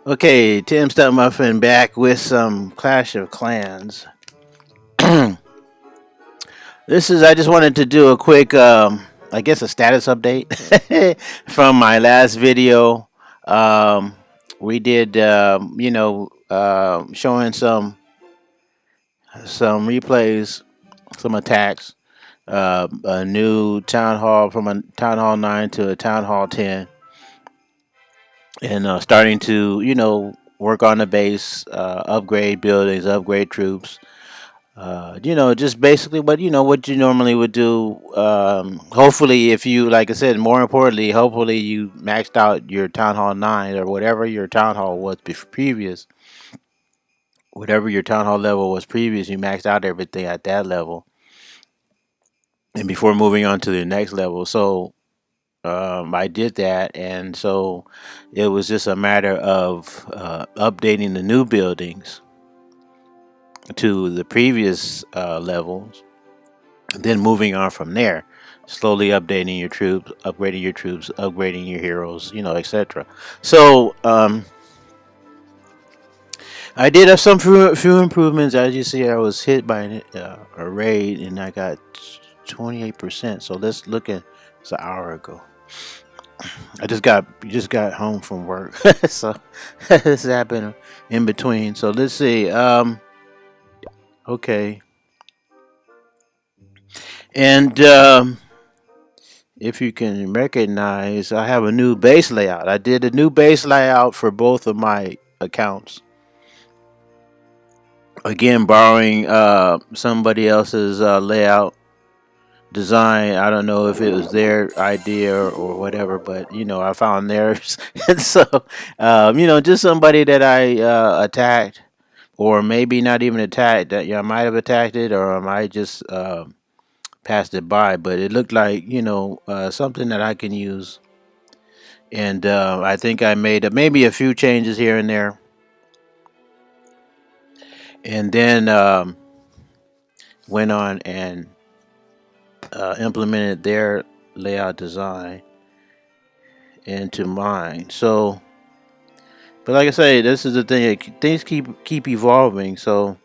Okay, Tim Muffin back with some Clash of Clans. I just wanted to do a quick, I guess, a status update from my last video. Um, we did, showing some replays, some attacks, a new town hall from a town hall 9 to a town hall 10, and starting to, work on the base, upgrade buildings, upgrade troops. Just basically what you normally would do. Hopefully, if you, like I said, more importantly, hopefully you maxed out your Town Hall 9 or whatever your Town Hall was previous. Whatever your Town Hall level was previous, you maxed out everything at that level, and before moving on to the next level. So I did that, and so it was just a matter of updating the new buildings to the previous levels, then moving on from there, slowly updating your troops, upgrading your heroes, etc. So I did have some few improvements. As you see, I was hit by a raid and I got 28%. So let's look at, it's an hour ago. I just got home from work, so this happened in between. So let's see. Okay, and if you can recognize, I have a new base layout. I did a new base layout for both of my accounts. Again, borrowing somebody else's layout design. I don't know if it was their idea or whatever, but I found theirs. And so, just somebody that I attacked, or maybe not even attacked. That I might have attacked it, or I might just passed it by. But it looked like something that I can use. And I think I made maybe a few changes here and there, and then went on and implemented their layout design into mine. So, but like I say, this is the thing. Things keep evolving, so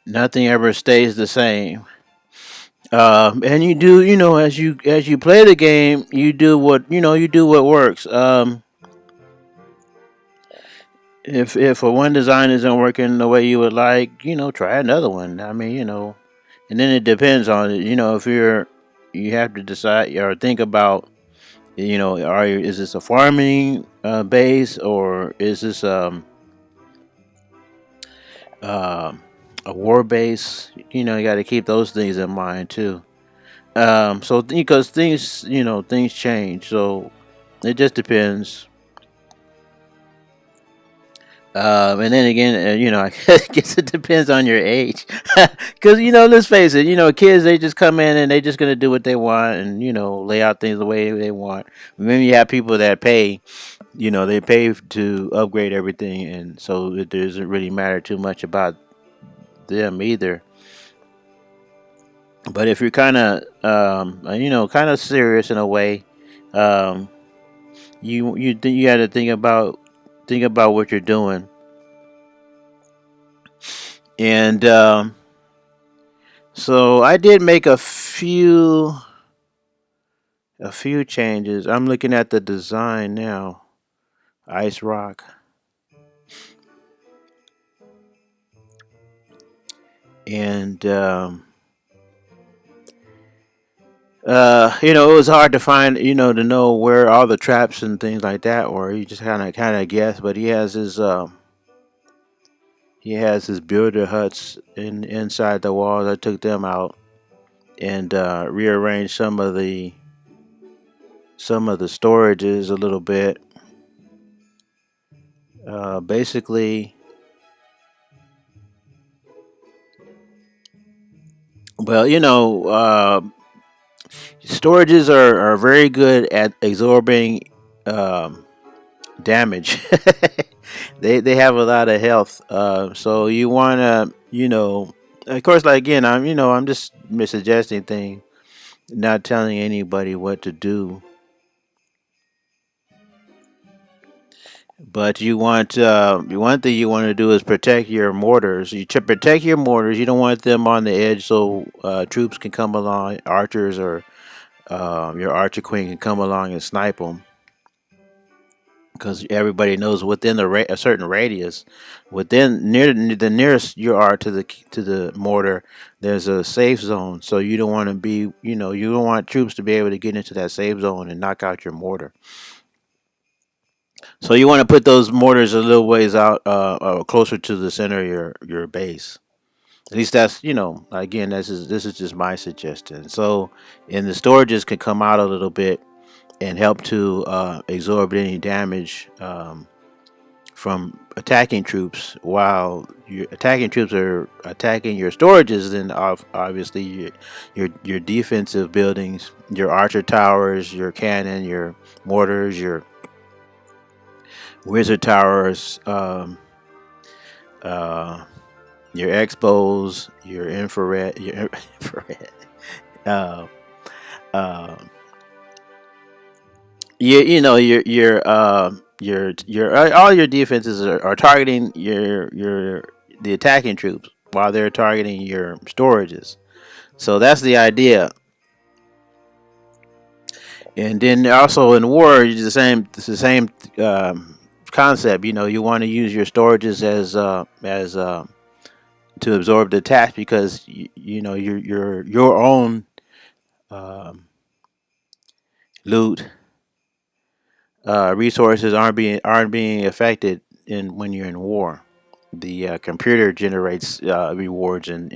nothing ever stays the same. And you do, as you play the game, you do what works. If a one design isn't working the way you would like, try another one. I mean, and then it depends on it. If you have to decide or think about, is this a farming base, or is this uh, a war base? You got to keep those things in mind too. So because things change, so it just depends. And then again, I guess it depends on your age, because let's face it, kids, they just come in and they just gonna do what they want, and lay out things the way they want. Then you have people that pay, they pay to upgrade everything, and so it doesn't really matter too much about them either. But if you're kind of, kind of serious in a way, um, you got to think about what you're doing, and so I did make a few changes. I'm looking at the design now. Ice Rock. And it was hard to find, to know where all the traps and things like that were. You just kind of guess, but he has his builder huts inside the walls. I took them out and rearranged some of the storages a little bit. Basically, well, storages are very good at absorbing um, damage. They have a lot of health, so you wanna, of course, like again, I'm just suggesting things, not telling anybody what to do. But one thing you want to do is protect your mortars. Protect your mortars. You don't want them on the edge, so troops can come along, archers or your archer queen can come along and snipe them. Because everybody knows within a certain radius, within near the nearest you are to the mortar, there's a safe zone. So you don't want to be, you don't want troops to be able to get into that safe zone and knock out your mortar. So you want to put those mortars a little ways out, closer to the center of your base. At least that's, again, this is just my suggestion. So, and the storages can come out a little bit and help to absorb any damage from attacking troops. While your attacking troops are attacking your storages, then obviously your defensive buildings, your archer towers, your cannon, your mortars, your wizard towers, uh, your expos, your infrared, infrared. Uh, uh, your all your defenses are targeting your the attacking troops while they're targeting your storages. So that's the idea. And then also in war, it's the same. It's the same concept. You want to use your storages as to absorb the attacks because your own um, loot resources aren't being affected in when you're in war. The computer generates rewards and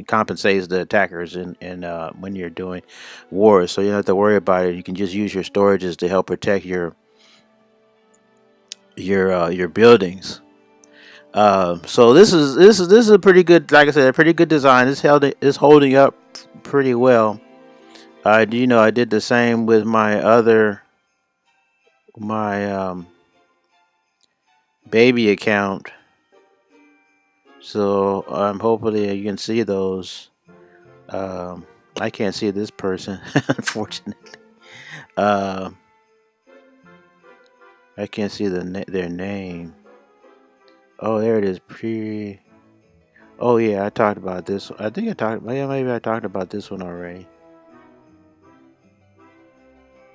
compensates the attackers and when you're doing wars, so you don't have to worry about it. You can just use your storages to help protect your buildings. So this is a pretty good, like I said, a pretty good design. It's holding up pretty well. I did the same with my baby account. So hopefully you can see those. Um, I can't see this person, unfortunately. Uh, I can't see their name. Oh, there it is. Oh yeah, I talked about this. I think I talked. Yeah, maybe I talked about this one already.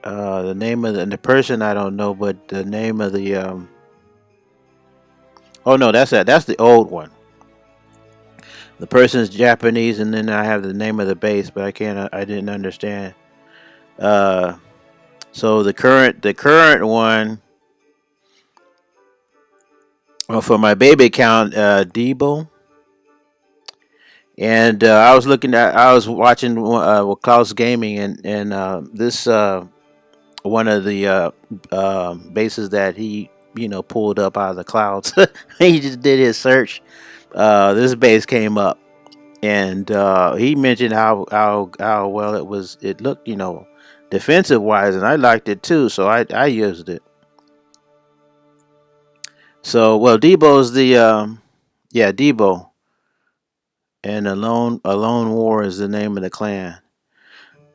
The name of the person I don't know, but the name of the Oh no, that's that. That's the old one. The person's Japanese, and then I have the name of the base, but I can't. I didn't understand. Uh, so the current one, well, for my baby account, Debo, and I was watching with Klaus Gaming, and this one of the bases that he pulled up out of the clouds. He just did his search. This base came up, and he mentioned how well it looked, defensive wise, and I liked it too, so I used it. So well, Debo's the yeah, Debo, and Alone War is the name of the clan.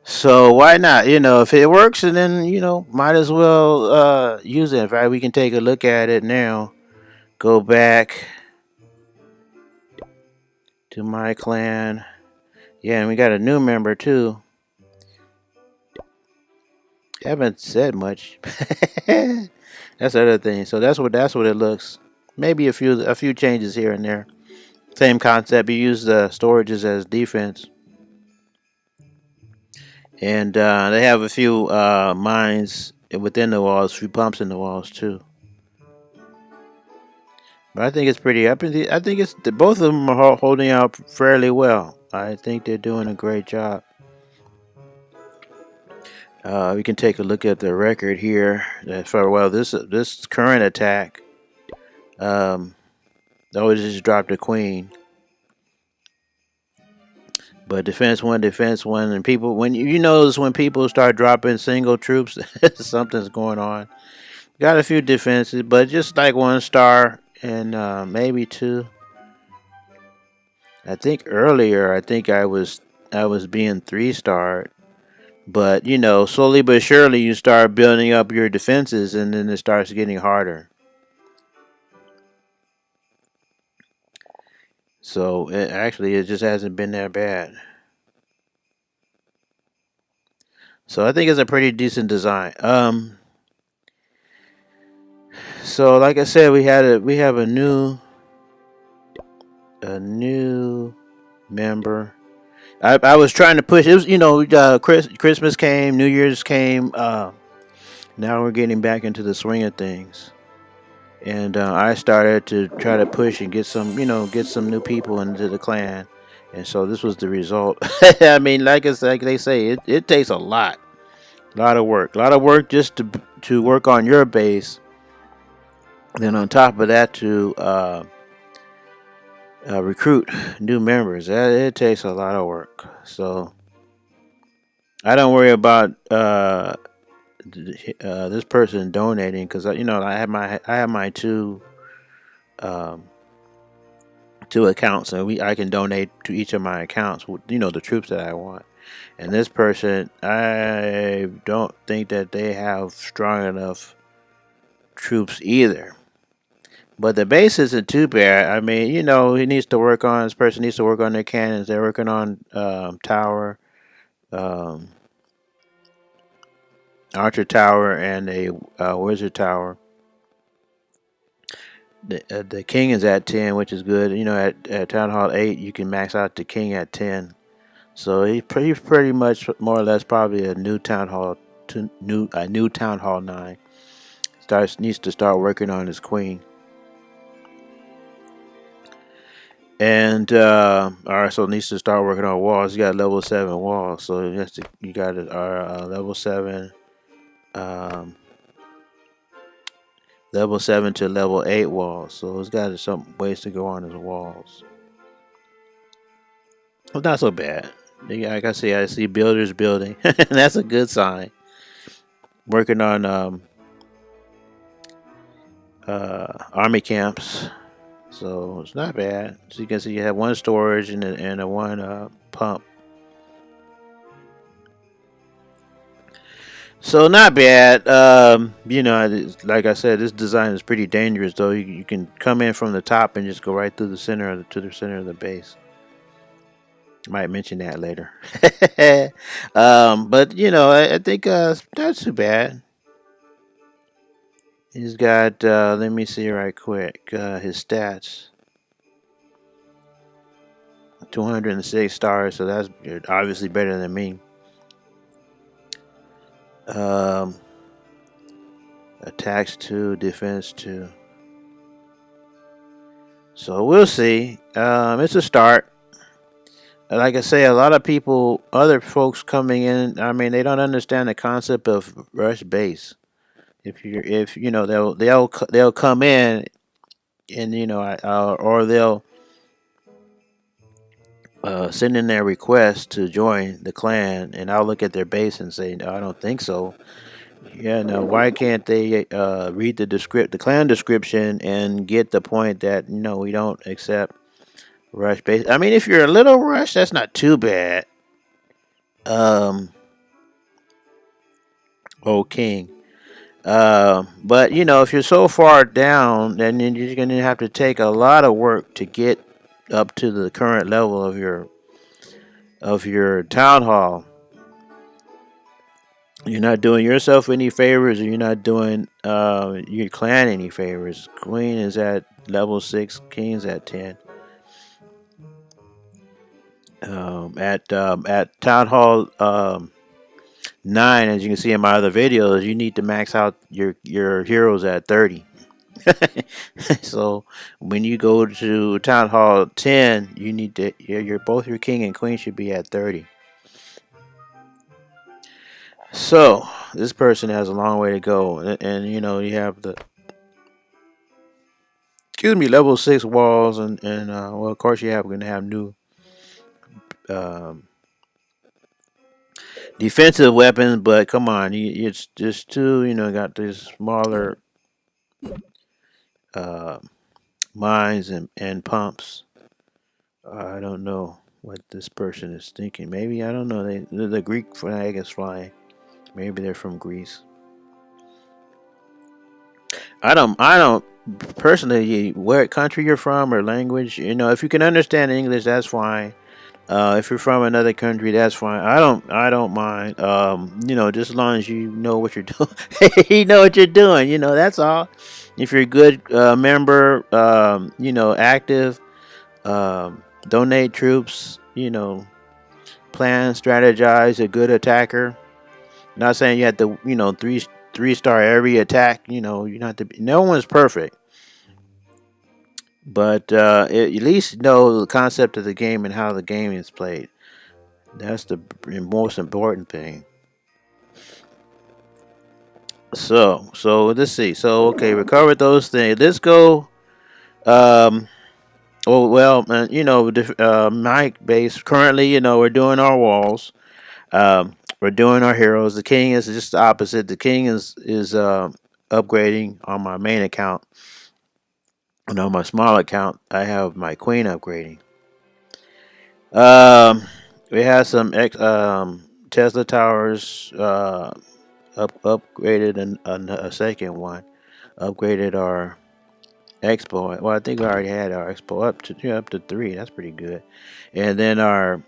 So why not? If it works, and then might as well use it. In fact, we can take a look at it now. Go back to my clan. Yeah, and we got a new member too. Haven't said much. That's the other thing. So that's what it looks. Maybe a few changes here and there. Same concept. You use the storages as defense, and they have a few mines within the walls, a few pumps in the walls too. But I think it's pretty. I think it's both of them are holding out fairly well. I think they're doing a great job. We can take a look at the record here. For well, this current attack, um, it just dropped a queen. But defense one, and people when you notice when people start dropping single troops, something's going on. Got a few defenses, but just like 1 star and maybe two. I think earlier, I think I was being 3 starred, But slowly but surely, you start building up your defenses, and then it starts getting harder. So it just hasn't been that bad. So I think it's a pretty decent design. So like I said, we have a new member. I was trying to push. It was Christmas came, New Year's came. Now we're getting back into the swing of things, and I started to try to push and get some new people into the clan, and so this was the result. I mean, like they say, it takes a lot of work just to work on your base. Then on top of that, to recruit new members, it takes a lot of work. So I don't worry about this person donating because I have my um, two accounts, and I can donate to each of my accounts with the troops that I want. And this person, I don't think that they have strong enough troops either. But the base isn't too bad. I mean, he needs to work on this person needs to work on their cannons. They're working on tower, um, archer tower, and a wizard tower. The king is at 10, which is good. At Town Hall 8, you can max out the king at 10. So he's pretty much more or less probably a new Town Hall a new Town Hall 9. Needs to start working on his queen. And so needs to start working on walls. You got level 7 walls, so you got level 7, um, level 7 to level 8 walls. So it's got some ways to go on his walls. Well, not so bad. Like I see builders building. That's a good sign. Working on army camps, so it's not bad. So you can see you have one storage and a one pump. So not bad. Like I said, this design is pretty dangerous. Though you can come in from the top and just go right through the center to the center of the base. Might mention that later. But I think not too bad. He's got. Let me see right quick. His stats. 206 stars, so that's obviously better than me. Um, Attacks 2, defense 2. So we'll see. It's a start. Like I say, a lot of people, other folks coming in, I mean, they don't understand the concept of rush base. If they'll come in and or they'll send in their request to join the clan, and I'll look at their base and say, no, I don't think so. Yeah, no. Why can't they read the clan description and get the point that we don't accept rush base? I mean, if you're a little rush, that's not too bad. Um, oh king. But if you're so far down, then you're gonna have to take a lot of work to get up to the current level of your town hall. You're not doing yourself any favors, or you're not doing your clan any favors. Queen is at level 6, King's at 10. At Town Hall 9, as you can see in my other videos, you need to max out your heroes at 30. So when you go to Town Hall 10, you need to both your king and queen should be at 30. So this person has a long way to go, and you have the level 6 walls, and well, of course you have going to have new um, defensive weapons, but come on, it's just too got these smaller uh, mines and pumps. I don't know. what this person is thinking. Maybe, I don't know. The Greek flag is flying. Maybe they're from Greece. I don't personally what country you're from or language. If you can understand English, that's fine. If you're from another country, that's fine. I don't mind. Just as long as you know what you're doing. You know what you're doing. That's all. If you're a good member, active, donate troops. Plan, strategize, a good attacker. Not saying you have to, three-star every attack. You not to. No one's perfect, but at least know the concept of the game and how the game is played. That's the most important thing. So let's see. So okay, we covered those things. Let's go. Um. Oh well, mic base. Currently, we're doing our walls. We're doing our heroes. The king is just the opposite. The king is upgrading on my main account, and on my small account, I have my queen upgrading. Um, we have some Tesla towers upgraded, and a second one upgraded our expo. Well, I think we already had our expo up to 3. That's pretty good. And then our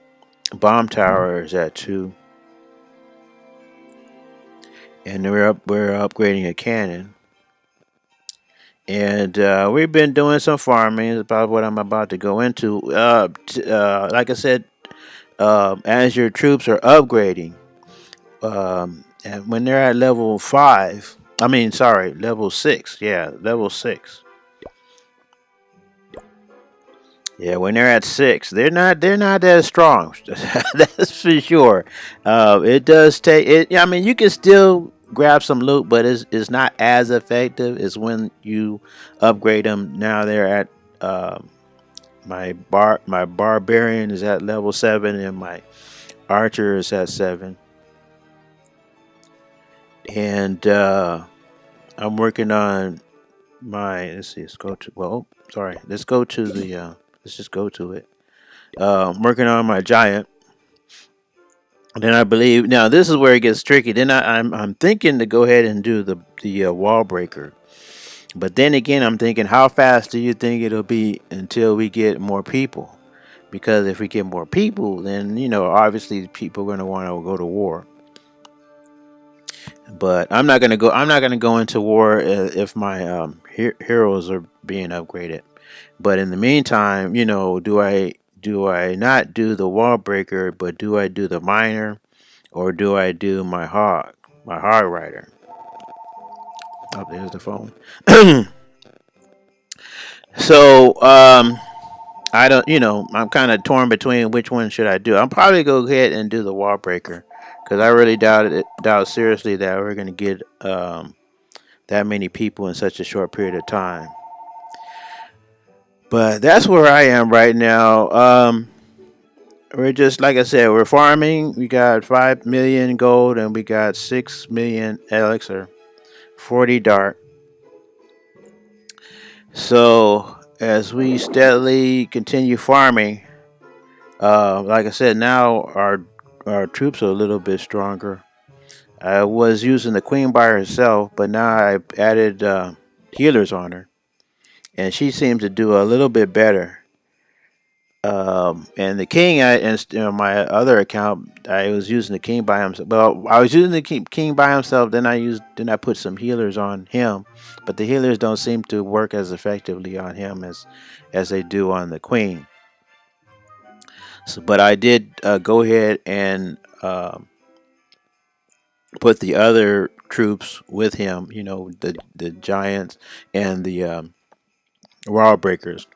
bomb tower is at 2, and we're upgrading a cannon. And we've been doing some farming. Is about what I'm about to go into. Like I said, as your troops are upgrading, and when they're at level 5, I mean, sorry, level 6. Yeah, level 6. Yeah, when they're at 6, they're not that strong. That's for sure. It does take it. Yeah, I mean, you can still grab some loot, but it's not as effective as when you upgrade them. Now they're at my barbarian is at level 7, and my archer is at 7, and I'm working on my. Let's see. Let's go to. Well, sorry. Let's go to the. Let's just go to it. I'm working on my giant. Then I believe now this is where it gets tricky. Then I'm thinking to go ahead and do the wall breaker. But then again, I'm thinking, how fast do you think it'll be until we get more people? Because if we get more people, then obviously people are going to want to go to war. But I'm not gonna go. I'm not gonna go into war if my heroes are being upgraded. But in the meantime, do I not do the wall breaker, but do I do the miner, or do I do my hog rider? Oh, there's the phone. So I don't. I'm kind of torn between which one should I do. I'll probably go ahead and do the wall breaker because I really doubt seriously that we're gonna get that many people in such a short period of time. But that's where I am right now. We're just like I said, we're farming. We got 5 million gold, and we got 6 million elixir, 40 dart. So as we steadily continue farming, like I said, now our troops are a little bit stronger. I was using the queen by herself, but now I've added healers on her, and she seems to do a little bit better. And the king, my other account, I was using the king by himself. Well, I was using the king by himself. Then I put some healers on him, but the healers don't seem to work as effectively on him as they do on the queen. So, but I did go ahead and put the other troops with him. The giants and the wall breakers,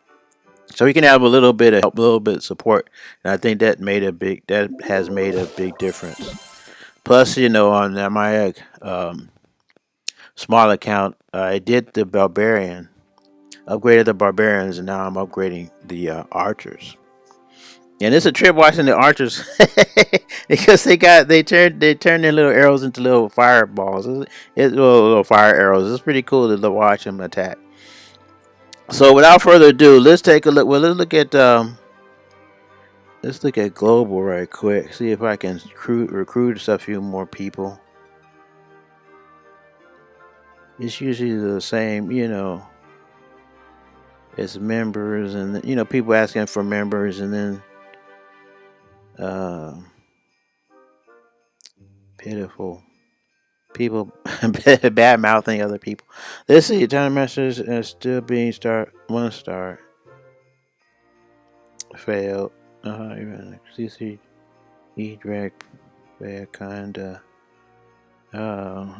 so he can have a little bit of help, a little bit of support, and I think that has made a big difference. Plus, on my small account, I did the barbarian, upgraded the barbarians, and now I'm upgrading the archers. And it's a trip watching the archers because they turn their little arrows into little fireballs. It's little fire arrows. It's pretty cool to watch them attack. So without further ado, let's take a look. Well, let's Let's look at global right quick. See if I can recruit a few more people. It's usually the same, you know. It's members, and you know, people asking for members, and then pitiful people bad mouthing other people. Let's see. Time masters are still being one star. Failed. CC drag bad kinda.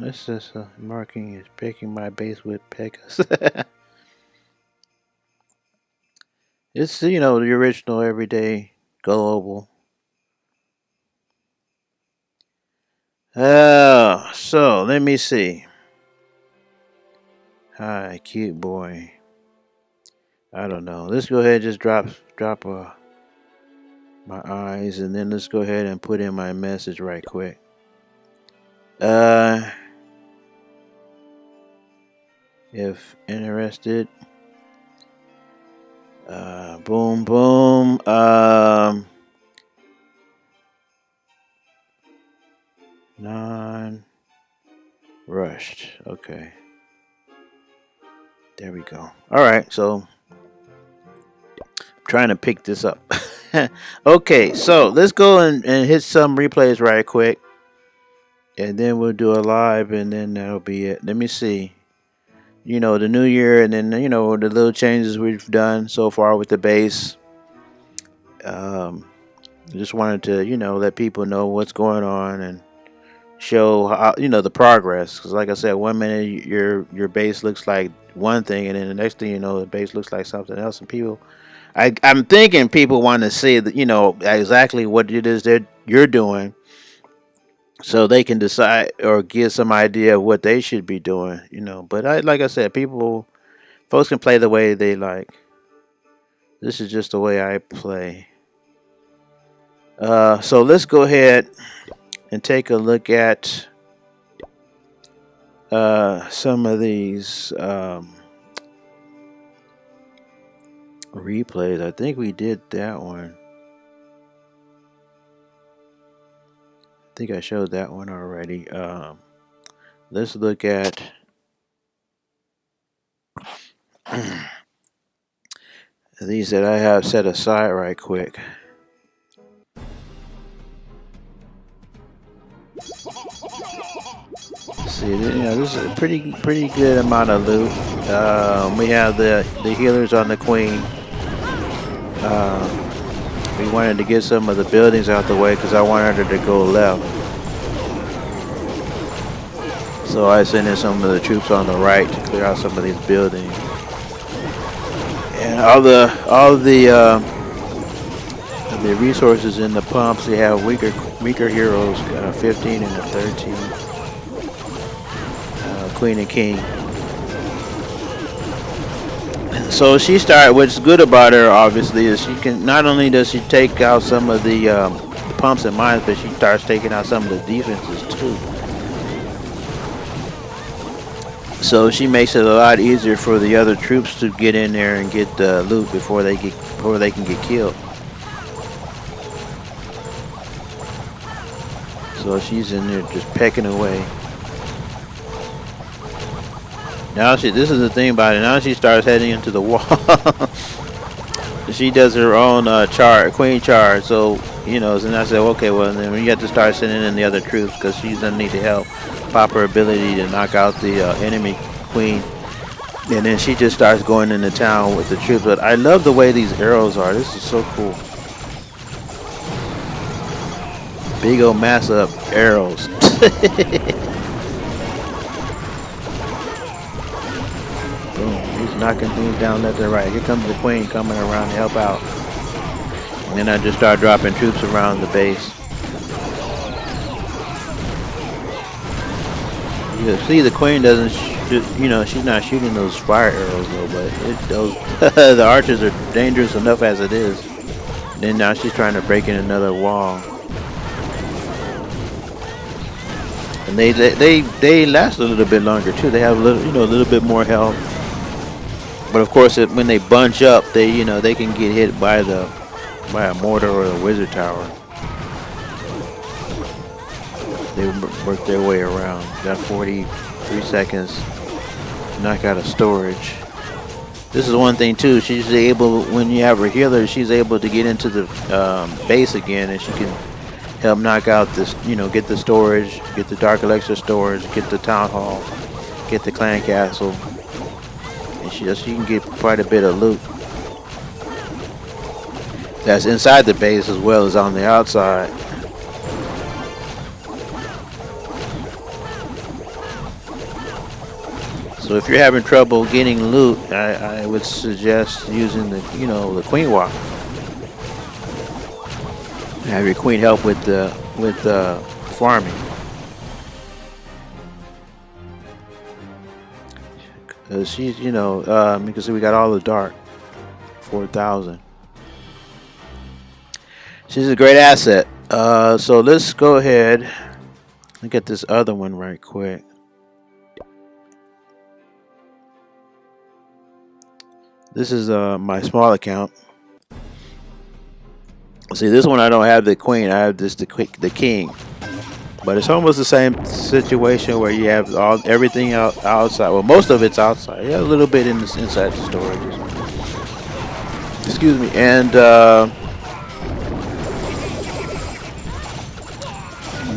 This is marking is picking my base with Pegasus. It's, you know, the original everyday global. So let me see. Hi, cute boy. I don't know. Let's go ahead and just drop my eyes, and then let's go ahead and put in my message right quick. If interested, boom, boom. Non-rushed. Okay. There we go. All right, so I'm trying to pick this up. Okay, so let's go and hit some replays right quick, and then we'll do a live, and then that'll be it. Let me see. You know, the new year, and then, you know, the little changes we've done so far with the base. Just wanted to, you know, let people know what's going on and show how, you know, the progress. Because like I said, 1 minute your base looks like one thing, and then the next thing you know, the base looks like something else. And people, I'm thinking people want to see that, you know, exactly what it is that you're doing, so they can decide or get some idea of what they should be doing, you know. But like I said, folks can play the way they like. This is just the way I play. So let's go ahead and take a look at some of these replays. I think we did that one. I think I showed that one already. Let's look at these that I have set aside right quick. See, you know, this is a pretty good amount of loot. We have the healers on the queen. We wanted to get some of the buildings out the way because I wanted her to go left. So I sent in some of the troops on the right to clear out some of these buildings. And all the resources in the pumps, they have weaker heroes, 15 and a 13. Queen and king. So she started. What's good about her, obviously, is she can not only does she take out some of the pumps and mines, but she starts taking out some of the defenses too. So she makes it a lot easier for the other troops to get in there and get loot before they can get killed. So she's in there just pecking away. Now this is the thing about it. Now she starts heading into the wall. She does her own queen charge. So, you know, and I said, okay, well, then we have to start sending in the other troops because she's gonna need the help. Pop her ability to knock out the enemy queen, and then she just starts going into town with the troops. But I love the way these arrows are. This is so cool. Big old mass of arrows. Knocking things down left and right. Here comes the queen coming around to help out. And then I just start dropping troops around the base. You see, the queen doesn't shoot, you know, she's not shooting those fire arrows though, but the archers are dangerous enough as it is. Then now she's trying to break in another wall. And they last a little bit longer too. They have a little bit more health. But of course, when they bunch up, they can get hit by the by a mortar or a wizard tower. They work their way around. Got 43 seconds. Knock out of storage. This is one thing too. She's able, when you have her healer, she's able to get into the base again, and she can help knock out this. You know, get the storage, get the Dark Elixir storage, get the town hall, get the clan castle, and she can get quite a bit of loot. That's inside the base as well as on the outside. So if you're having trouble getting loot, I would suggest using the the queen walk. Have your queen help with the farming. Cause she's you can see we got all the dark 4,000. She's a great asset. So let's go ahead and get this other one right quick. This is my small account. See, this one I don't have the queen. I have the king. But it's almost the same situation where you have everything outside. Well, most of it's outside. Yeah, a little bit inside the storage. Excuse me. And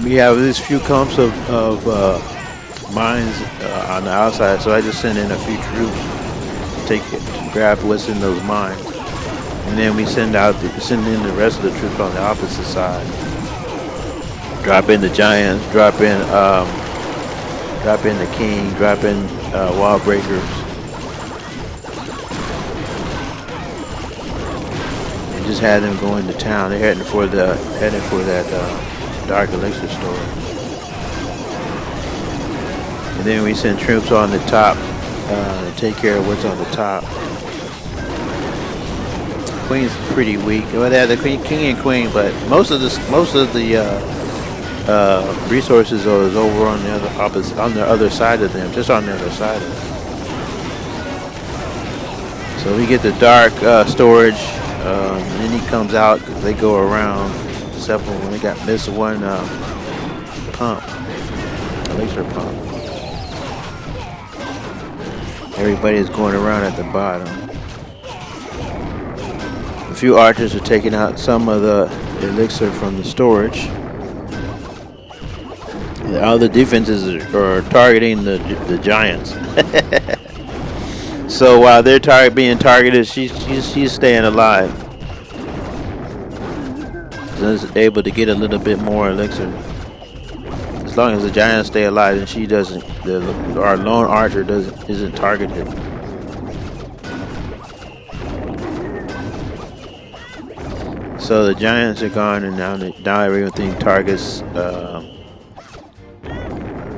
we have these few clumps of mines on the outside. So I just send in a few troops to grab what's in those mines. And then we send in the rest of the troops on the opposite side. Drop in the giants, drop in the king, drop in wall breakers, and just had them go into town. They're heading for that Dark Elixir store. And then we send troops on the top to take care of what's on the top. Queen's pretty weak. Well, they have the king and queen, but most of the resources is over on the other side of them, just on the other side of them. So we get the dark storage, and then he comes out. They go around, except for when they got missed one pump, elixir pump. Everybody is going around at the bottom. A few archers are taking out some of the elixir from the storage. All the defenses are targeting the giants. So while they're being targeted, she's staying alive. She's able to get a little bit more elixir. As long as the giants stay alive, and she doesn't, our lone archer isn't targeted. So the giants are gone, and now everything targets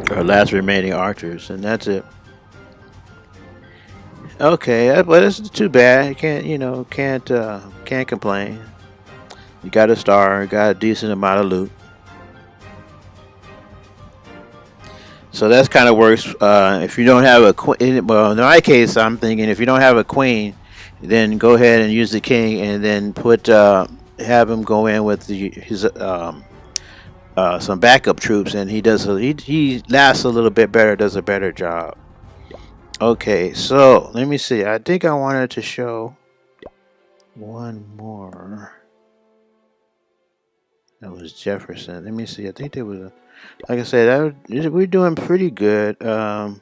our last remaining archers, and that's it. Okay, but it's too bad. You can't complain. You got a star, got a decent amount of loot. So that's kind of works. If you don't have a queen, well, in my case, I'm thinking if you don't have a queen, then go ahead and use the king, and then have him go in with his some backup troops, and he lasts a little bit better, does a better job. Okay, so let me see. I think I wanted to show one more. That was Jefferson. Let me see. I think there was like I said, we're doing pretty good. I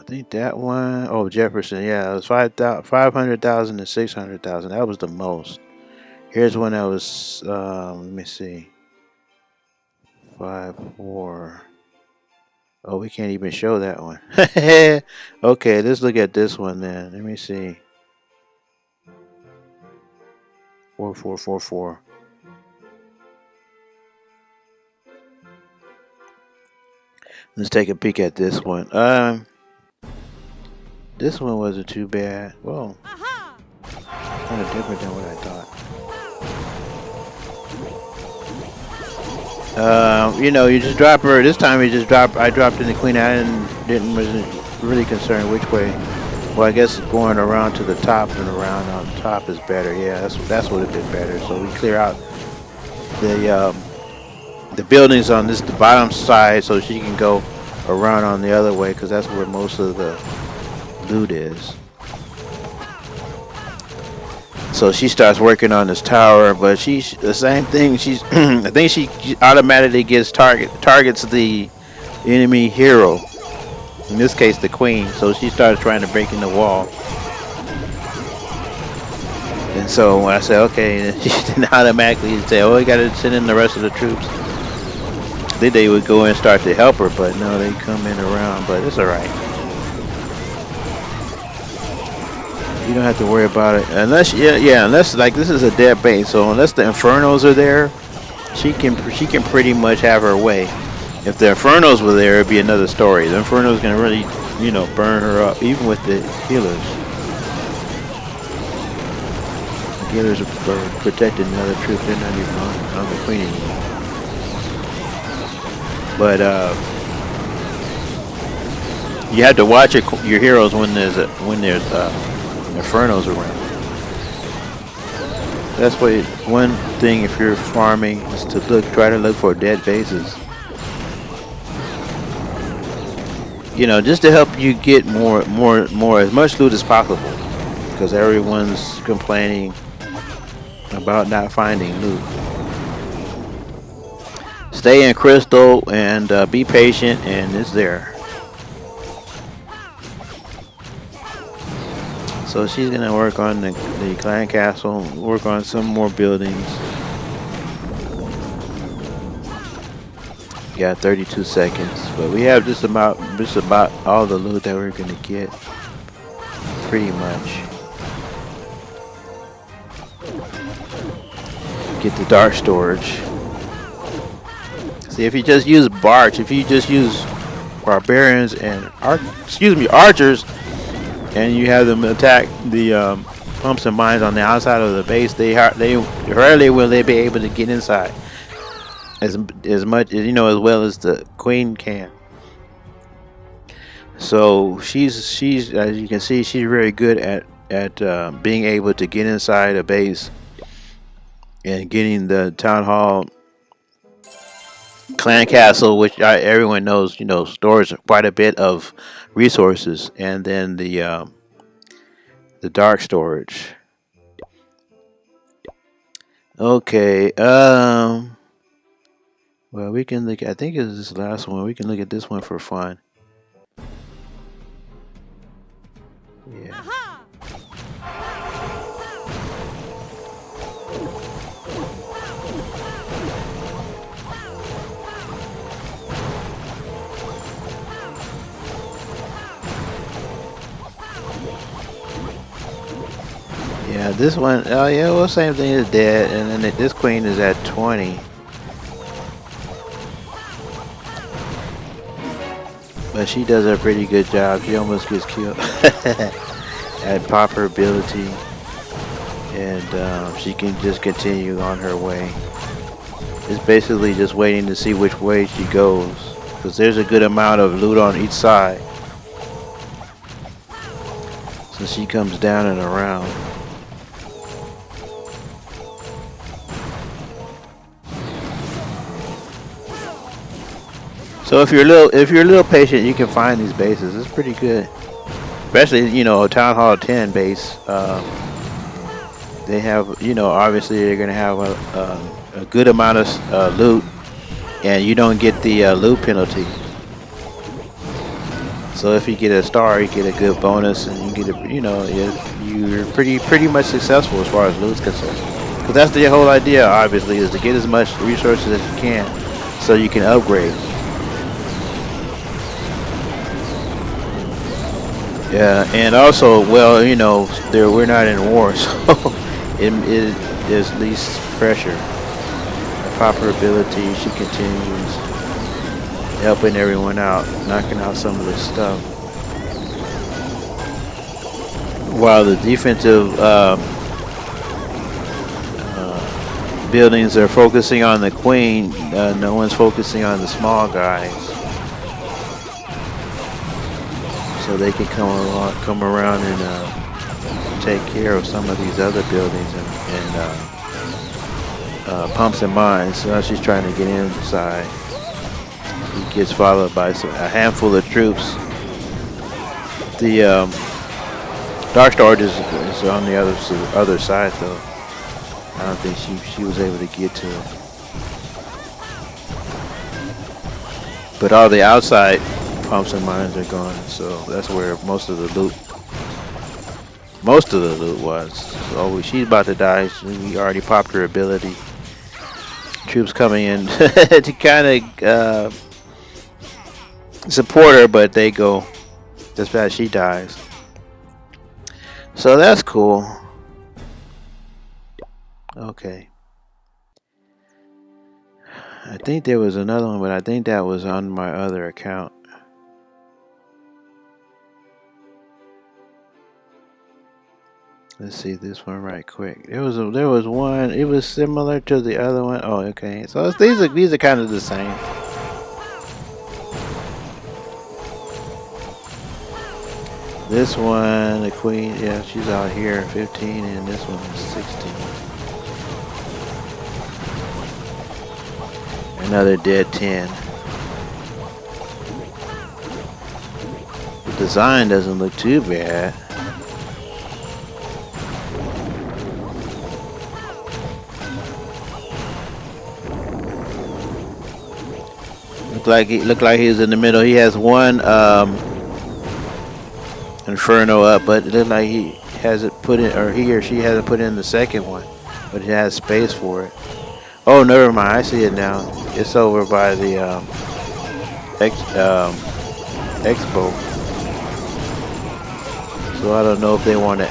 think that one, oh, Jefferson, yeah, it was 500,000 to 600,000. That was the most. Here's one that was, let me see, 5-4. Oh, we can't even show that one. Okay, let's look at this one then. Let me see. 4444. Let's take a peek at this one. This one wasn't too bad. Whoa. Kind of different than what I thought. You just drop her. This time I dropped in the queen. Wasn't really concerned which way Well, I guess going around to the top and around on top is better. Yeah, that's would have been better. So we clear out the buildings on the bottom side, so she can go around on the other way, because that's where most of the loot is. So she starts working on this tower, but she's the same thing. She's I think she automatically gets targets the enemy hero. In this case, the queen. So she starts trying to break in the wall. And so when I said, okay, and she didn't automatically say, oh, we got to send in the rest of the troops. Then they would go and start to help her, but no, they come in around. But it's all right. You don't have to worry about it unless, unless like this is a dead base. So unless the infernos are there, she can pretty much have her way. If the infernos were there, it'd be another story. The infernos can really, burn her up, even with the healers. The healers are protecting the other troops. They're not even on the queen anymore. But you have to watch your heroes when there's infernos around. That's one thing if you're farming is to try to look for dead bases. Just to help you get more as much loot as possible, because everyone's complaining about not finding loot. Stay in crystal and be patient, and it's there. So she's gonna work on the clan castle, work on some more buildings. Got 32 seconds, but we have just about all the loot that we're gonna get, pretty much. Get the dark storage. See, if you just use barbarians and archers, and you have them attack the pumps and mines on the outside of the base, they rarely will they be able to get inside as much as as well as the queen can. So she's as you can see, she's very good at being able to get inside a base and getting the town hall clan castle, which everyone knows stores quite a bit of resources, and then the dark storage. Okay, well, we can look. I think it's this last one. We can look at this one for fun. Yeah. Yeah, this one. Oh yeah, well, same thing is dead, and then this queen is at 20. But she does a pretty good job. She almost gets killed at pop her ability, and she can just continue on her way. It's basically just waiting to see which way she goes, because there's a good amount of loot on each side. So she comes down and around. So if you're a little patient, you can find these bases. It's pretty good, especially a Town Hall 10 base. They have obviously they're gonna have a good amount of loot, and you don't get the loot penalty. So if you get a star, you get a good bonus, and you get you're pretty much successful as far as loot's concerned. Because that's the whole idea, obviously, is to get as much resources as you can, so you can upgrade. Yeah, and also, well, we're not in war, so there's least pressure. The proper ability, she continues helping everyone out, knocking out some of the stuff. While the defensive buildings are focusing on the queen, no one's focusing on the small guys. So so they can come around and take care of some of these other buildings and pumps and mines. So now she's trying to get inside. He gets followed by a handful of troops. The Dark Star is on the other side though. I don't think she was able to get to it. But all the outside pumps and mines are gone, so that's where most of the loot was. So she's about to die. We already popped her ability. Troops coming in to kind of support her, but they go just fast. She dies. So that's cool. Okay. I think there was another one, but I think that was on my other account. Let's see this one right quick. There was one. It was similar to the other one. Oh, okay. So these are kind of the same. This one, the queen, yeah, she's out here 15, and this one is 16. Another dead 10. The design doesn't look too bad. Looked like he was in the middle. He has one Inferno up, but it looked like he hasn't put in, or he or she hasn't put in the second one, but it has space for it. Oh, never mind. I see it now. It's over by the Expo. So I don't know if they want the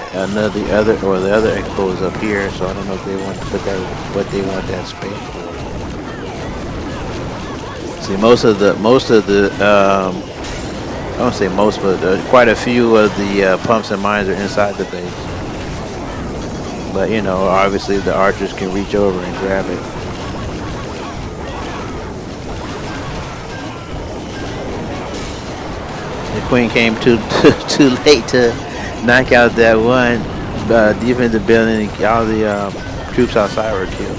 other Expo is up here. So I don't know if they want to put that, what they want that space for. See, most of the I don't say most, but quite a few of the pumps and mines are inside the base. But you know, obviously the archers can reach over and grab it. The queen came too late to knock out that one defensive building. All the troops outside were killed.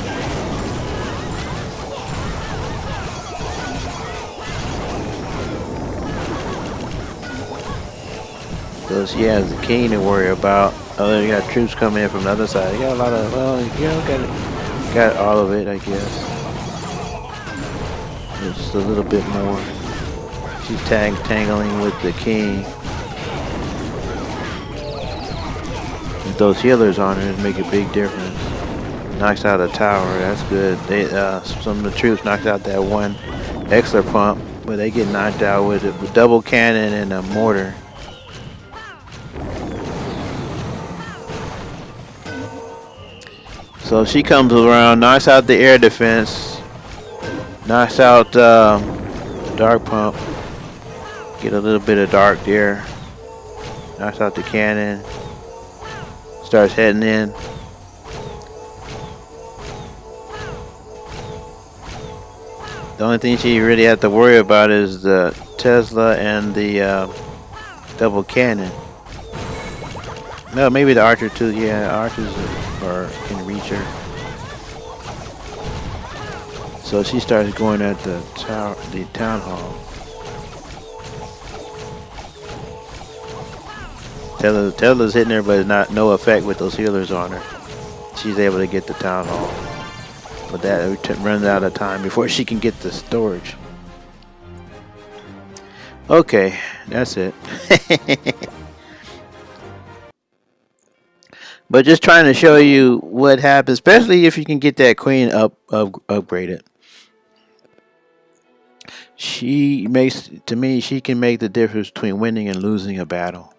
So she has the king to worry about. Oh, you got troops coming in from the other side. You got a lot of, well, you know, got all of it, I guess. Just a little bit more. She's tangling with the king. With those healers on her make a big difference. Knocks out a tower. That's good. They some of the troops knocked out that one Exler pump, but they get knocked out with a double cannon and a mortar. So she comes around, knocks out the air defense, knocks out dark pump, get a little bit of dark there, knocks out the cannon, starts heading in. The only thing she really had to worry about is the Tesla and the double cannon. No, maybe the archer too. Yeah, archers can reach her. So she starts going at the town hall. Tesla's hitting her, but it's no effect with those healers on her. She's able to get the town hall, but that runs out of time before she can get the storage. Okay, that's it. But just trying to show you what happens, especially if you can get that queen upgraded. She can make the difference between winning and losing a battle.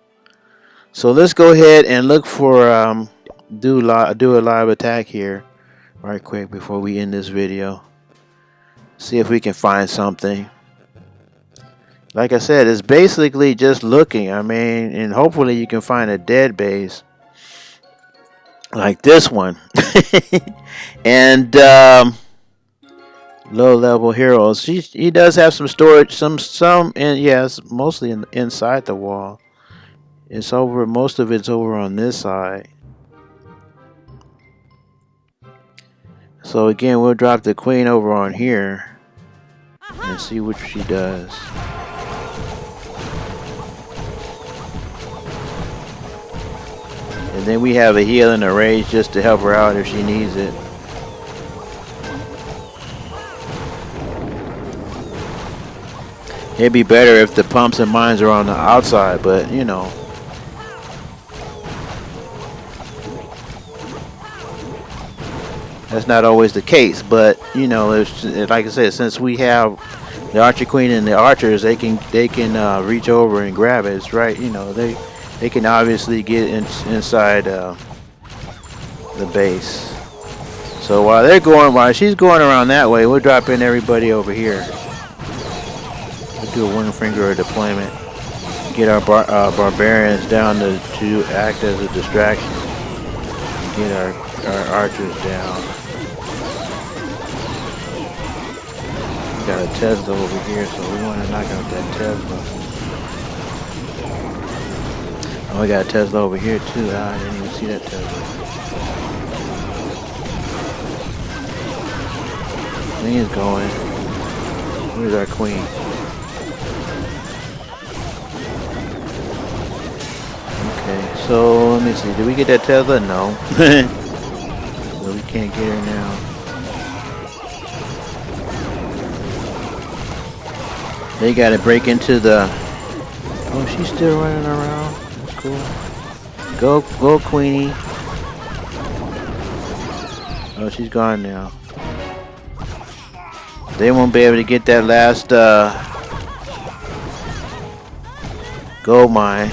So let's go ahead and look for do a live attack here right quick before we end this video. See if we can find something. Like I said, it's basically just looking. I mean, and hopefully you can find a dead base like this one. And low level heroes. He does have some storage, some and yes, mostly inside the wall. It's over. Most of it's over on this side. So again, we'll drop the queen over on here and see what she does. And then we have a heal and a rage just to help her out if she needs it. It'd be better if the pumps and mines are on the outside, but you know. That's not always the case, but you know, like I said, since we have the Archer Queen and the archers, they can reach over and grab it. It's right, you know, they can obviously get inside the base. So while she's going around that way, we'll drop in everybody over here. Do a one finger deployment, get our barbarians down to act as a distraction, get our archers down. We got a Tesla over here, so we want to knock out that Tesla. Oh, we got a Tesla over here too. I didn't even see that Tesla. Queen is going. Where's our queen? Okay, so let me see. Did we get that Tesla? No. So we can't get her now. They gotta break into the. Oh, she's still running around. That's cool. Go, Queenie. Oh, she's gone now. They won't be able to get that last gold mine.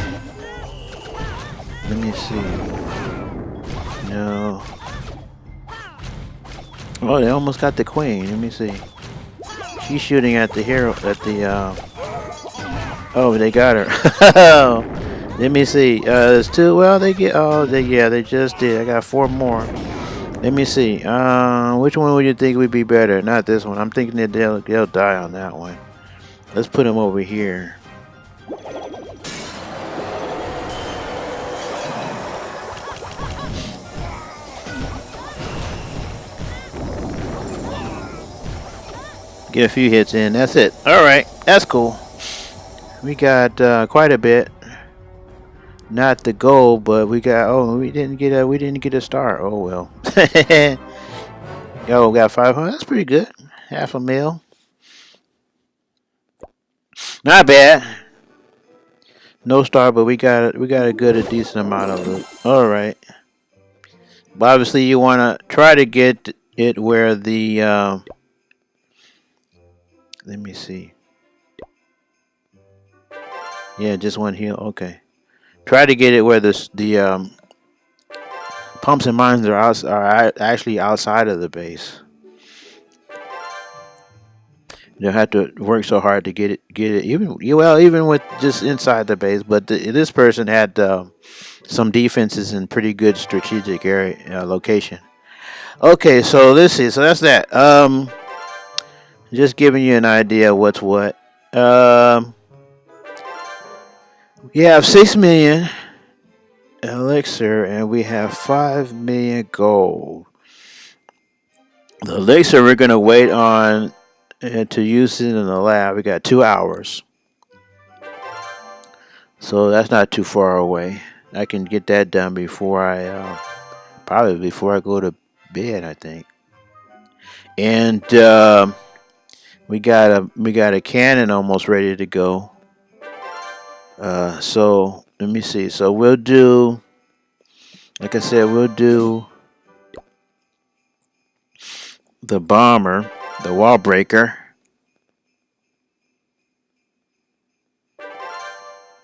Let me see. No. Oh, they almost got the queen. Let me see. She's shooting at the hero. Oh, they got her. Let me see. There's two. Well, they get. Oh, they just did. I got 4 more. Let me see. Which one would you think would be better? Not this one. I'm thinking that they'll die on that one. Let's put them over here. Get a few hits in. That's it. All right, that's cool. We got quite a bit. Not the gold, but we got. Oh, we didn't get a star. Oh well. Yo, we got 500. That's pretty good. Half a mil. Not bad. No star, but we got a decent amount of it. All right. But obviously, you want to try to get it where the. Let me see. Yeah, just one heal. Okay. Try to get it where the pumps and mines are actually outside of the base. You don't have to work so hard to get it even with just inside the base. But this person had some defenses in pretty good strategic area location. Okay, so let's see. So that's that. Just giving you an idea of what's what. We have 6 million elixir and we have 5 million gold. The elixir we're gonna wait on to use it in the lab. We got 2 hours, so that's not too far away. I can get that done before I probably before I go to bed, I think. And we got a cannon almost ready to go. So let me see. So we'll do, like I said, we'll do the bomber, the wall breaker,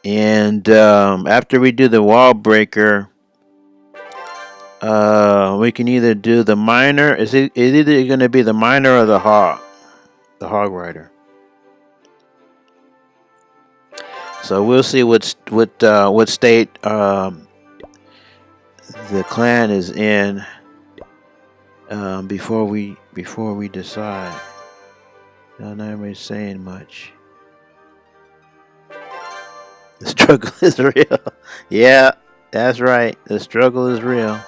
and after we do the wall breaker, we can either do the miner. It's either going to be the miner or the hog rider. So we'll see what state the clan is in before we decide. No, not really saying much. The struggle is real. Yeah, that's right. The struggle is real.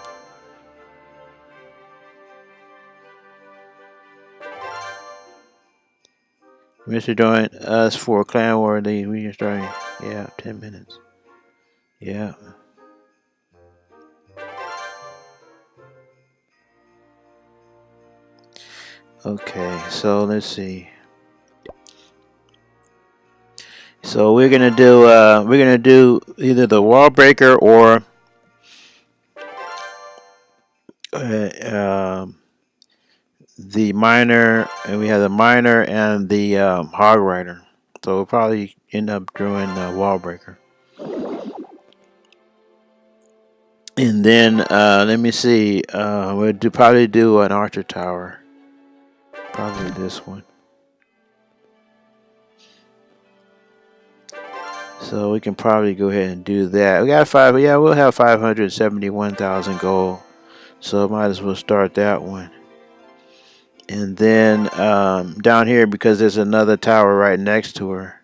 Mr. Join us for Clan War League. We are starting. Yeah, 10 minutes. Yeah. Okay, so let's see. So we're gonna do either the wall breaker or uh, um, the miner, and we have the miner and the hog rider. So we'll probably end up doing the wall breaker. And then let me see. Probably do an archer tower. Probably this one. So we can probably go ahead and do that. We got five. Yeah, we'll have 571,000 gold. So might as well start that one. And then down here, because there's another tower right next to her.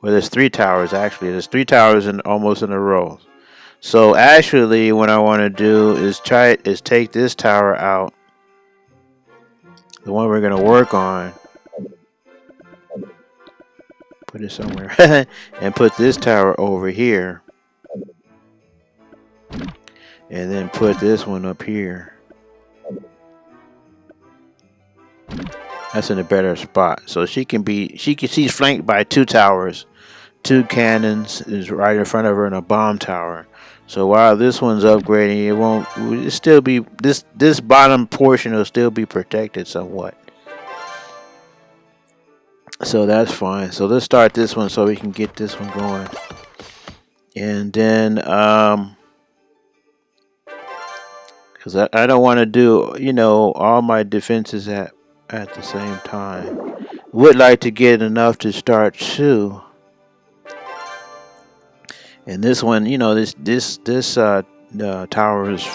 Well, there's three towers actually. There's three towers in almost in a row. So actually, what I want to do is take this tower out, the one we're gonna work on, put it somewhere, and put this tower over here, and then put this one up here. That's in a better spot. So she's flanked by two towers, two cannons is right in front of her, and a bomb tower. So while this one's upgrading, it still be this bottom portion will still be protected somewhat. So that's fine. So let's start this one so we can get this one going. And then because I don't want to do all my defenses at the same time. Would like to get enough to start two. And this one, this tower is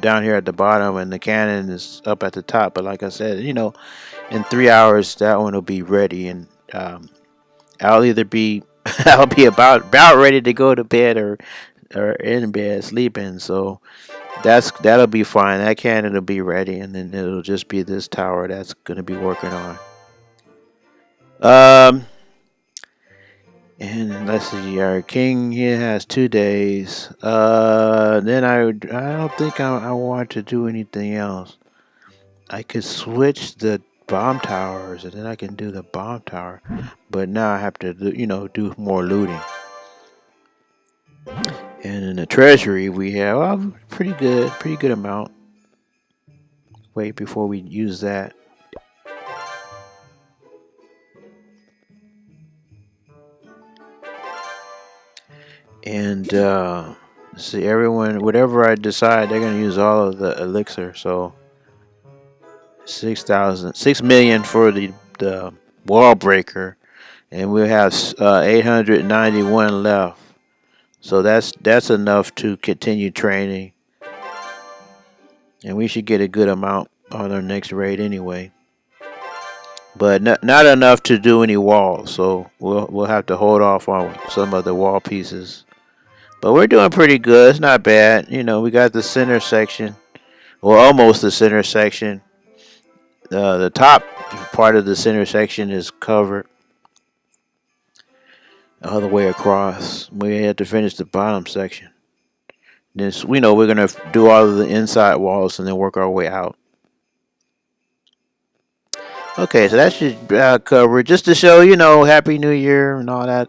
down here at the bottom, and the cannon is up at the top. But like I said, in 3 hours that one will be ready, and I'll either be I'll be about ready to go to bed or in bed sleeping. So that'll be fine. That cannon will be ready, and then it'll just be this tower that's gonna be working on. And let's see, our king here has 2 days. Then I don't think I want to do anything else. I could switch the bomb towers, and then I can do the bomb tower. But now I have to do more looting. And in the treasury we have pretty good amount. Wait before we use that. And let's see, everyone, whatever I decide, they're gonna use all of the elixir. So 6 million for the wall breaker, and we'll have 891 left. So that's enough to continue training, and we should get a good amount on our next raid anyway. But not enough to do any walls, so we'll have to hold off on some of the wall pieces. But we're doing pretty good. It's not bad. We got the center section, or almost the center section. The top part of the center section is covered all the way across. We had to finish the bottom section. This, we're gonna do all of the inside walls and then work our way out. Okay, so that should cover it. Just to show, Happy New Year and all that.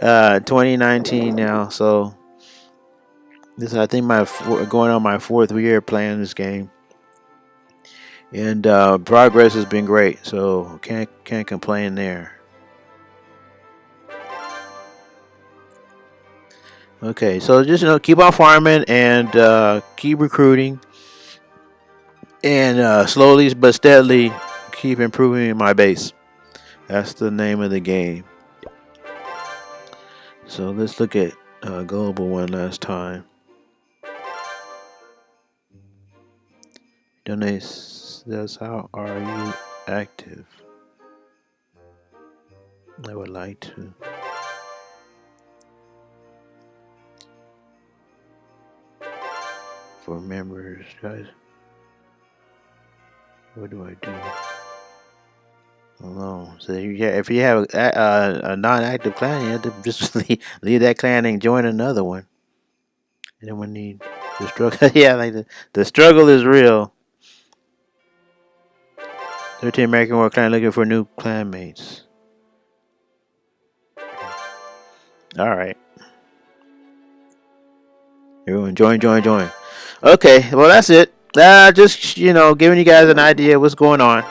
2019 now, so this I think going on my 4th year playing this game, and progress has been great. So can't complain there. Okay, so just keep on farming and keep recruiting, and slowly but steadily keep improving my base. That's the name of the game. So let's look at global one last time. Donate says, how are you active? I would like to. for members, guys. What do I do? Oh, so if you have a non-active clan, you have to just leave that clan and join another one. And then we need the struggle. Yeah, like the struggle is real. 13 American War Clan looking for new clanmates. All right. Everyone join. Okay, well that's it. Just giving you guys an idea of what's going on.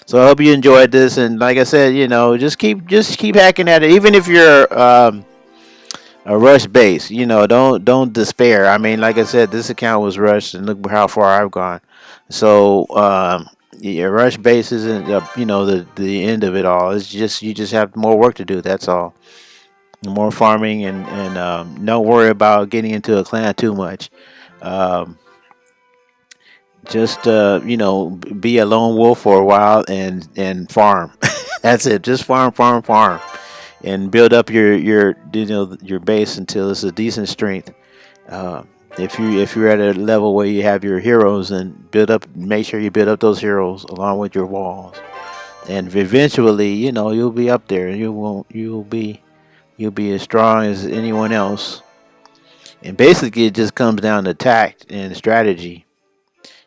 So I hope you enjoyed this, and like I said, just keep hacking at it. Even if you're a rush base, don't despair. I mean, like I said, this account was rushed, and look how far I've gone. So yeah, rush base isn't the end of it all. It's just you just have more work to do. That's all. More farming and don't worry about getting into a clan too much. Um, just be a lone wolf for a while and farm. That's it. Just farm, and build up your base until it's a decent strength. If you're at a level where you have your heroes, and make sure you build up those heroes along with your walls, and eventually you'll be up there. You'll be as strong as anyone else. And basically, it just comes down to tact and strategy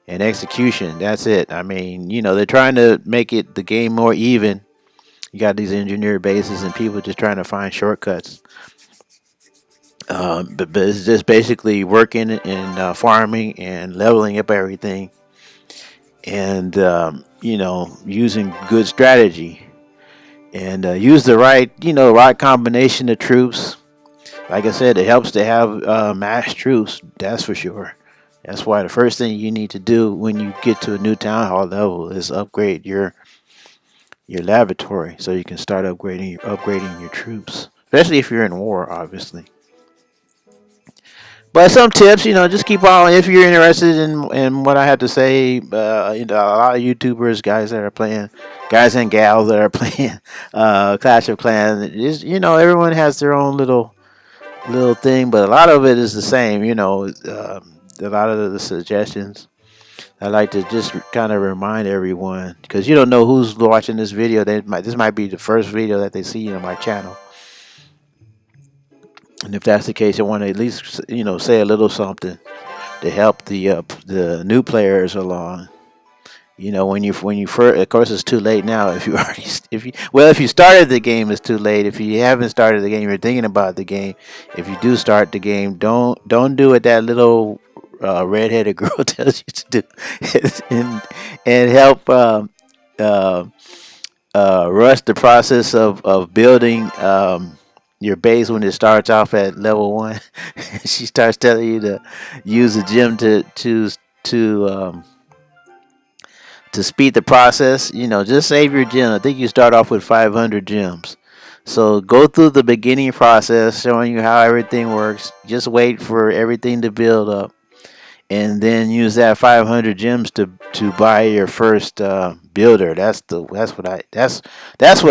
and execution. That's it. I mean, they're trying to make the game more even. You got these engineered bases and people just trying to find shortcuts. But it's just basically working and farming and leveling up everything, and using good strategy, and use the right combination of troops. Like I said, it helps to have mass troops. That's for sure. That's why the first thing you need to do when you get to a new town hall level is upgrade your laboratory, so you can start upgrading your troops, especially if you're in war, obviously. But some tips, just keep on if you're interested in what I have to say. A lot of YouTubers, guys and gals that are playing Clash of Clans. Everyone has their own little thing, but a lot of it is the same. A lot of the suggestions. I like to just kind of remind everyone, because you don't know who's watching this video. This might be the first video that they see on my channel. And if that's the case, I want to at least say a little something to help the new players along. When you first, of course, it's too late now. If you started the game, it's too late. If you haven't started the game, you're thinking about the game. If you do start the game, don't do what that little redheaded girl tells you to do, and help rush the process of building your base when it starts off at level 1. She starts telling you to use a gem to speed the process. Just save your gem. I think you start off with 500 gems. So go through the beginning process, showing you how everything works. Just wait for everything to build up, and then use that 500 gems to buy your first builder. That's what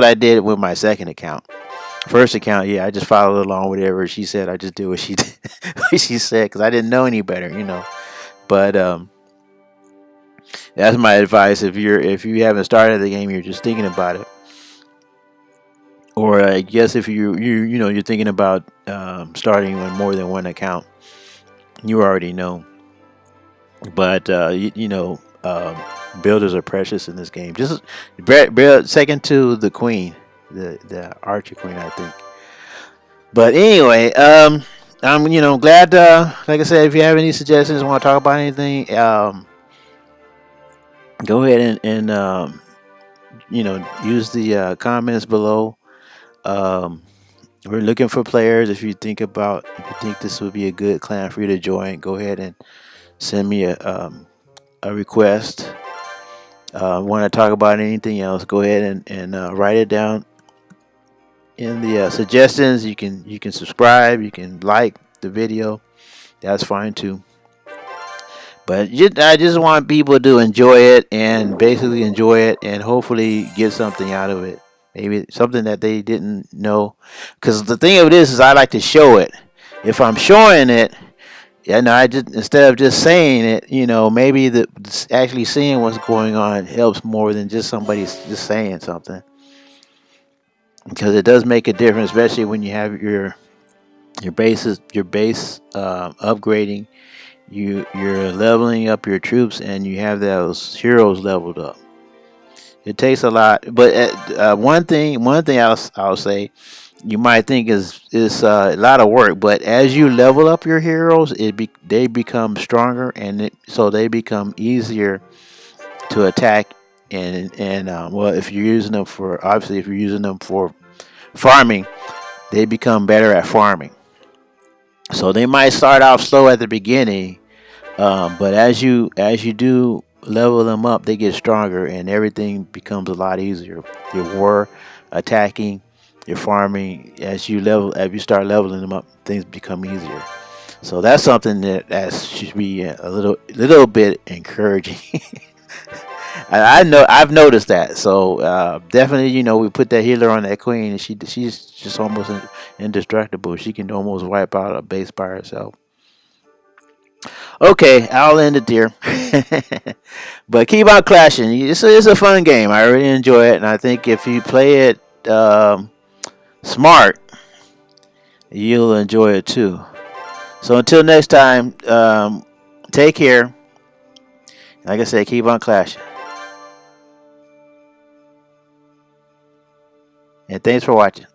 I did with my second account. First account, yeah, I just followed along with whatever she said. I just did what she did, what she said, because I didn't know any better, But that's my advice. If you haven't started the game, you're just thinking about it, or I guess if you're thinking about starting on more than one account, you already know. But builders are precious in this game. Just build second to the queen. The Archer Queen, I think. But anyway, I'm glad. Like I said, if you have any suggestions, want to talk about anything, go ahead and use the comments below. We're looking for players. If you think this would be a good clan for you to join, go ahead and send me a request. Want to talk about anything else? Go ahead and write it down in the suggestions. You can subscribe, you can like the video, that's fine too. But I just want people to enjoy it, and basically enjoy it, and hopefully get something out of it, maybe something that they didn't know. Because the thing of it is I like to show it. If I'm showing it, Yeah, no, I just instead of just saying it, maybe the actually seeing what's going on helps more than just somebody just saying something, because it does make a difference, especially when you have your base upgrading. You're leveling up your troops, and you have those heroes leveled up. It takes a lot, but one thing I'll say, you might think is a lot of work, but as you level up your heroes, they become stronger, and so they become easier to attack. And well, if you're using them for obviously if you're using them for farming, they become better at farming. So they might start off slow at the beginning, but as you do level them up, they get stronger, and everything becomes a lot easier. Your war, attacking, your farming, as you start leveling them up, things become easier. So that's something that should be a little bit encouraging. I know I've noticed that. So definitely, we put that healer on that queen, and she's just almost indestructible. She can almost wipe out a base by herself. Okay, I'll end it there. But keep on clashing. It's a fun game. I really enjoy it, and I think if you play it smart, you'll enjoy it too. So until next time, take care. Like I said, keep on clashing. And thanks for watching.